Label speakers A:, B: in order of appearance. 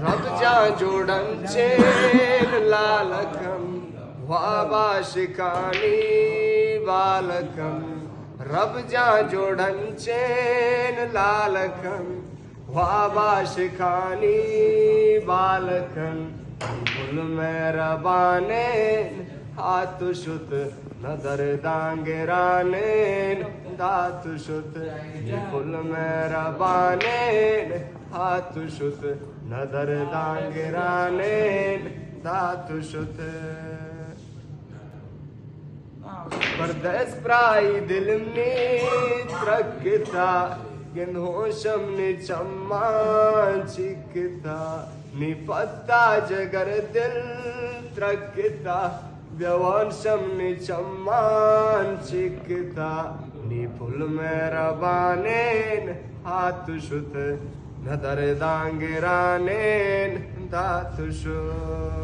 A: रब जा जोड़न चेन लालकम वाबा शिकानी बालकम रब जा जोड़न चेन लालकम वाबा शिकानी बालकम फुल में रबाने हाथ शुत नदर दांगराने दात शुत फुल में रबाने हाथ शुत नदर दांगराने दात शुत परदेस प्राई दिलमनी त्रकिता गिंधोशम नि चम्मा चिकिता नि पत्ता जगर दिल त्रकिता व्यवंशम नि चम्मान चिकिता नि फुल में रबानेन हाथ शुत नदर दांगरानेन दात शुत